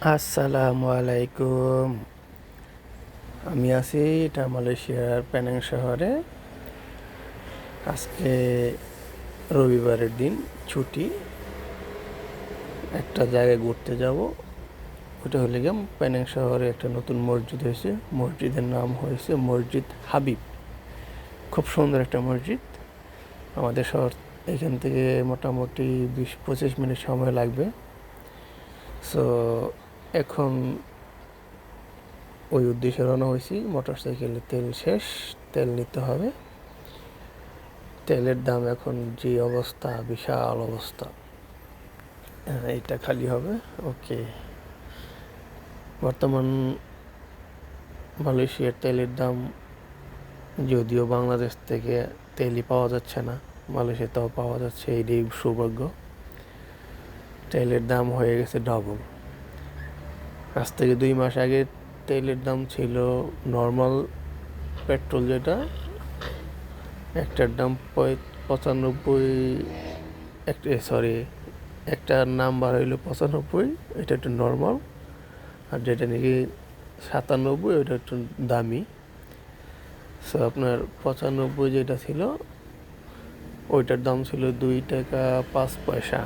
আসসালামু আলাইকুম। আমি আছি এটা মালয়েশিয়ার পেনাং শহরে। আজকে রবিবারের দিন, ছুটি। একটা জায়গায় ঘুরতে যাব। ওটা হলে গিয়ে পেনাং শহরে একটা নতুন মসজিদ হয়েছে। মসজিদের নাম হয়েছে মসজিদ হাবিব। খুব সুন্দর একটা মসজিদ। আমাদের শহর এখান থেকে মোটামুটি 20-25 মিনিট সময় লাগবে। সো এখন ওই উদ্দেশ্যে রওনা হয়েছি। মোটরসাইকেলে তেল শেষ, তেল নিতে হবে। তেলের দাম এখন যে অবস্থা, বিশাল অবস্থা। এইটা খালি হবে। ওকে, বর্তমান মালয়েশিয়ার তেলের দাম, যদিও বাংলাদেশ থেকে তেলই পাওয়া যাচ্ছে না, মালয়েশিয়াতেও পাওয়া যাচ্ছে, এইটাই সৌভাগ্য। তেলের দাম হয়ে গেছে ডবল। আজ থেকে 2 মাস আগে তেলের দাম ছিল নর্মাল পেট্রোল, যেটা একটার দাম 95, একটার নাম্বার হইলো 95, এটা একটু নর্মাল। আর যেটা নাকি 97, ওইটা একটু দামি। সো আপনার 95 যেটা ছিল, ওইটার দাম ছিল 2 টাকা 5 পয়সা।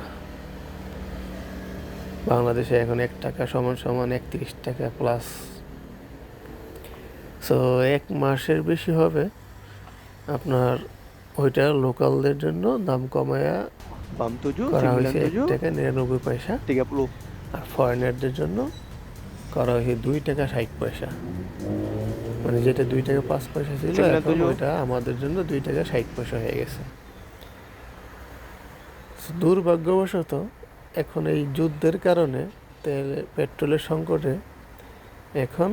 বাংলাদেশে এখন 1 টাকা সমান সমান 31 টাকা প্লাস। সো 1 মাসের বেশি হবে। আপনার ওইটা লোকালদের জন্য দাম কমায়া Pam 7, করা হয়েছে 1 97, টাকা 99 পয়সা। 30. আর ফরেনারদের জন্য করা হয়েছে 2 টাকা 60 পয়সা। মানে যেটা 2 টাকা 5 পয়সা ছিল, এখন 97. ওইটা আমাদের জন্য 2 টাকা 60 পয়সা হয়ে গেছে। দুর্ভাগ্যবশত এখন এই যুদ্ধের কারণে, পেট্রোলের সংকটে, এখন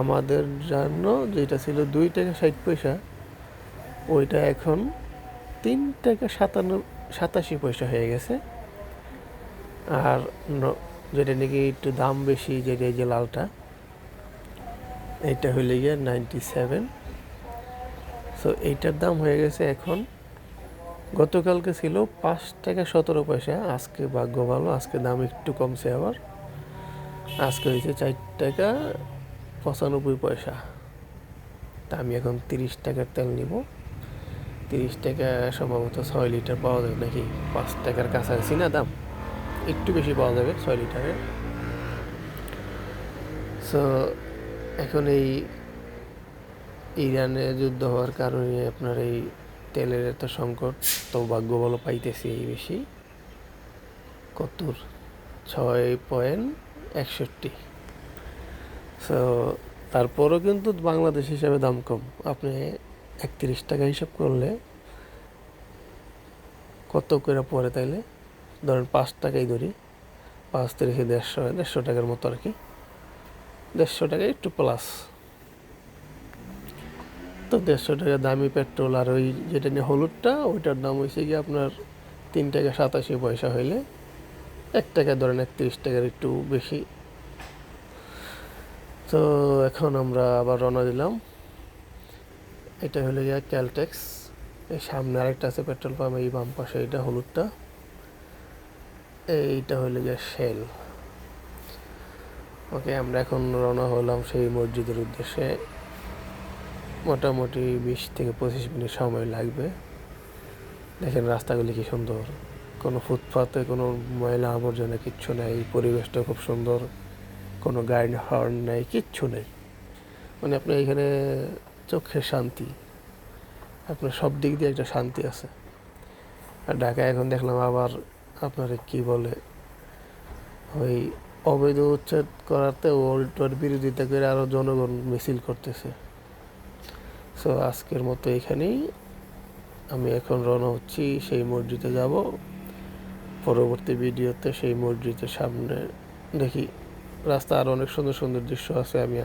আমাদের জন্য যেটা ছিল 2 টাকা 60 পয়সা, ওইটা এখন 3 টাকা 87 পয়সা হয়ে গেছে। আর যেটা নাকি একটু দাম বেশি, যেটা এই যে লালটা, এইটা হইলে গিয়ে 97। সো এইটার দাম হয়ে গেছে এখন, গতকালকে ছিল 5 টাকা 17 পয়সা। আজকে ভাগ্য ভালো, আজকে দাম একটু কমছে আবার। আজকে হয়েছে 4 টাকা 95 পয়সা। তা আমি এখন 30 টাকার তেল নিব। 30 টাকা সম্ভবত 6 লিটার পাওয়া যাবে নাকি, 5 টাকার কাছাকাছি না দাম, একটু বেশি পাওয়া যাবে 6 লিটারের। সো এখন এই ইরানে যুদ্ধ হওয়ার কারণে আপনার এই তেলের এত সংকট। তো ভাগ্য ভালো পাইতেছি এই বেশি, কতর 6.61। সো তারপরও কিন্তু বাংলাদেশ হিসাবে দাম কম। আপনি 31 টাকা হিসাব করলে কত করে পড়ে, তাইলে ধরেন 5 টাকাই ধরি, 5 থেকে 150 টাকার মতো আর কি। 150 টাকা একটু প্লাস। তো 150 টাকা দামি পেট্রোল। আর ওই যেটা নিয়ে হলুদটা, ওইটার দাম হয়েছে গিয়ে আপনার 3 টাকা 87 পয়সা হইলে 1 টাকা ধরেন 31 টাকার একটু বেশি। তো এখন আমরা আবার রওনা দিলাম। এটা হলো গিয়া ক্যালটেক্স। এই সামনে আরেকটা আছে পেট্রোল পাম্প, এই বাম পাশে এটা হলুদটা। এইটা হলো গিয়া শেল। ওকে, আমরা এখন রওনা হলাম সেই মসজিদের উদ্দেশ্যে। মোটামুটি 20 থেকে 25 মিনিট সময় লাগবে। দেখেন রাস্তাগুলি কি সুন্দর, কোনো ফুটপাতে কোনো ময়লা আবর্জনা কিচ্ছু নেই, পরিবেশটা খুব সুন্দর, কোনো গাড়ি হর্ন নেই, কিচ্ছু নেই। মানে আপনার এখানে চোখের শান্তি, আপনার সব দিক দিয়ে একটা শান্তি আছে। আর ঢাকায় এখন দেখলাম আবার আপনার কি বলে, ওই অবৈধ উচ্ছেদ করাতে ওটার বিরোধিতা করে আরও জনগণ মিছিল করতেছে। সো আজকের মতো এখানেই। আমি এখন রওনা হচ্ছি, সেই মসজিদে যাব। পরবর্তী ভিডিওতে সেই মসজিদের সামনে দেখি রাস্তা, আর অনেক সুন্দর সুন্দর দৃশ্য আছে, আমি